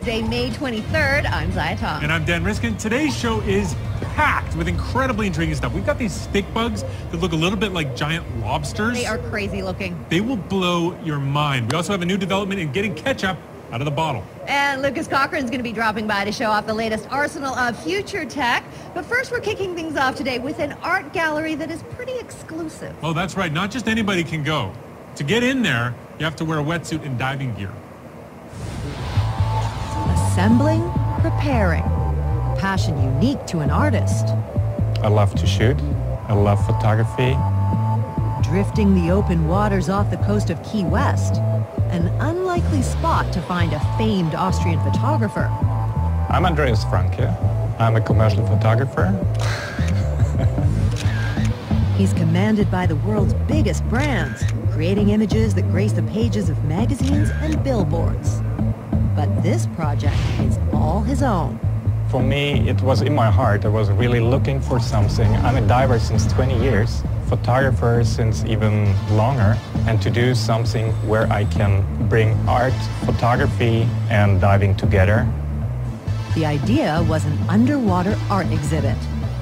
Wednesday, May 23rd. I'm Zaya Tong. And I'm Dan Riskin. Today's show is packed with incredibly intriguing stuff. We've got these stick bugs that look a little bit like giant lobsters. They are crazy looking. They will blow your mind. We also have a new development in getting ketchup out of the bottle. And Lucas Cochran's going to be dropping by to show off the latest arsenal of future tech. But first, we're kicking things off today with an art gallery that is pretty exclusive. Oh, that's right. Not just anybody can go. To get in there, you have to wear a wetsuit and diving gear. Assembling, preparing. A passion unique to an artist. I love to shoot. I love photography. Drifting the open waters off the coast of Key West. An unlikely spot to find a famed Austrian photographer. I'm Andreas Franke. I'm a commercial photographer. He's commanded by the world's biggest brands, creating images that grace the pages of magazines and billboards. But this project is all his own. For me, it was in my heart. I was really looking for something. I'm a diver since 20 years, photographer since even longer, and to do something where I can bring art, photography, and diving together. The idea was an underwater art exhibit.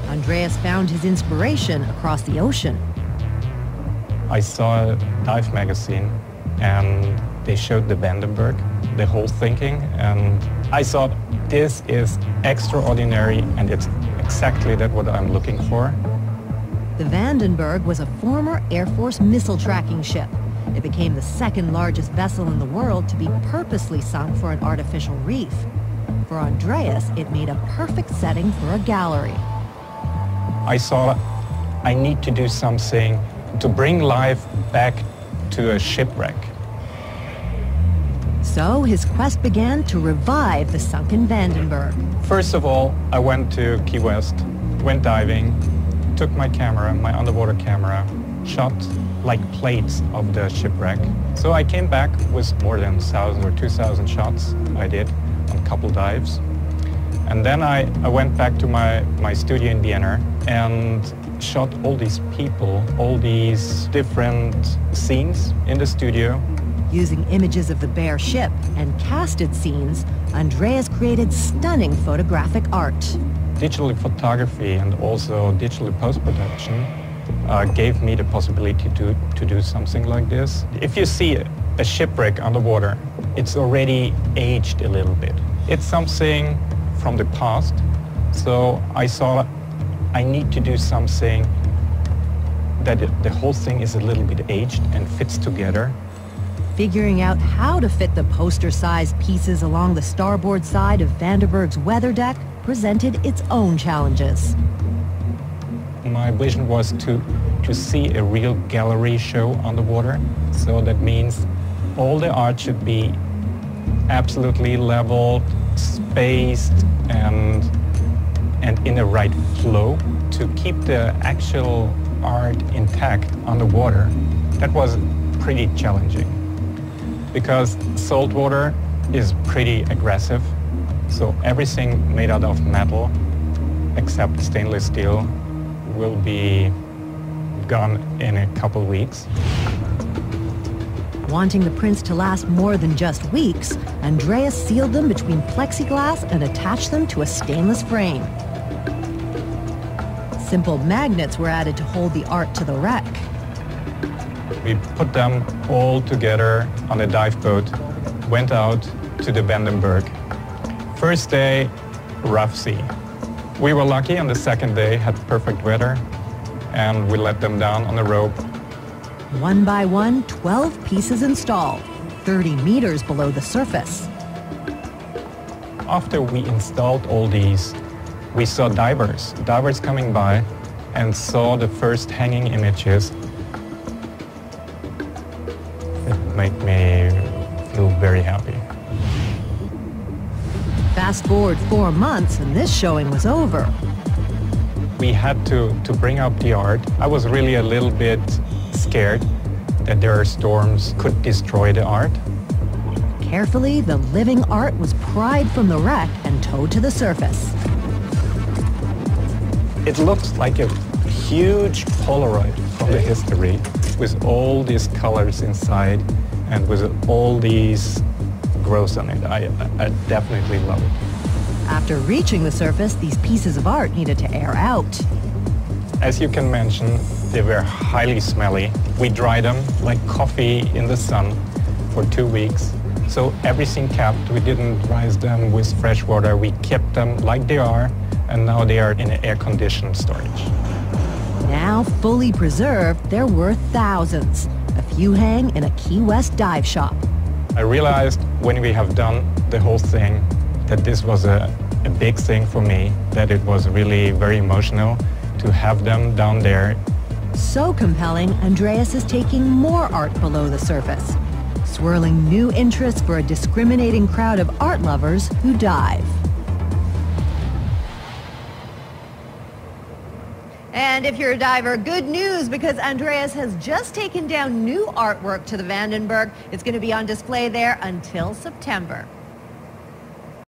Andreas found his inspiration across the ocean. I saw a dive magazine, and they showed the Vandenberg, the whole thinking, and I thought, this is extraordinary, and it's exactly that what I'm looking for. The Vandenberg was a former Air Force missile tracking ship. It became the second largest vessel in the world to be purposely sunk for an artificial reef. For Andreas, it made a perfect setting for a gallery. I saw I need to do something to bring life back to a shipwreck. So his quest began to revive the sunken Vandenberg. First of all, I went to Key West, went diving, took my camera, my underwater camera, shot like plates of the shipwreck. So I came back with more than 1,000 or 2,000 shots I did on a couple dives. And then I went back to my studio in Vienna and shot all these people, all these different scenes in the studio. Using images of the bare ship and casted scenes, Andreas created stunning photographic art. Digital photography and also digital post-production gave me the possibility to do something like this. If you see a shipwreck underwater, it's already aged a little bit. It's something from the past, so I saw I need to do something that the whole thing is a little bit aged and fits together. Figuring out how to fit the poster-sized pieces along the starboard side of Vandenberg's weather deck presented its own challenges. My vision was to see a real gallery show underwater. So that means all the art should be absolutely leveled, spaced, and in the right flow to keep the actual art intact underwater. That was pretty challenging because salt water is pretty aggressive. So everything made out of metal except stainless steel will be gone in a couple weeks. Wanting the prints to last more than just weeks, Andreas sealed them between plexiglass and attached them to a stainless frame. Simple magnets were added to hold the art to the wreck. We put them all together on a dive boat, went out to the Vandenberg. First day, rough sea. We were lucky on the second day, had perfect weather, and we let them down on a rope. One by one, 12 pieces installed, 30 meters below the surface. After we installed all these, we saw divers coming by and saw the first hanging images. It made me feel very happy. Fast forward 4 months and this showing was over. We had to bring up the art. I was really a little bit scared that their storms could destroy the art. Carefully, the living art was pried from the wreck and towed to the surface. It looks like a huge Polaroid from the history with all these colors inside and with all these grows on it. I definitely love it. After reaching the surface, these pieces of art needed to air out. As you can mention, they were highly smelly. We dried them like coffee in the sun for 2 weeks. So everything kept. We didn't rise them with fresh water. We kept them like they are, and now they are in an air-conditioned storage. Now fully preserved, they're worth thousands. A few hang in a Key West dive shop. I realized when we have done the whole thing that this was a big thing for me, that it was really very emotional to have them down there. So compelling, Andreas is taking more art below the surface, swirling new interest for a discriminating crowd of art lovers who dive. And if you're a diver, good news, because Andreas has just taken down new artwork to the Vandenberg. It's going to be on display there until September.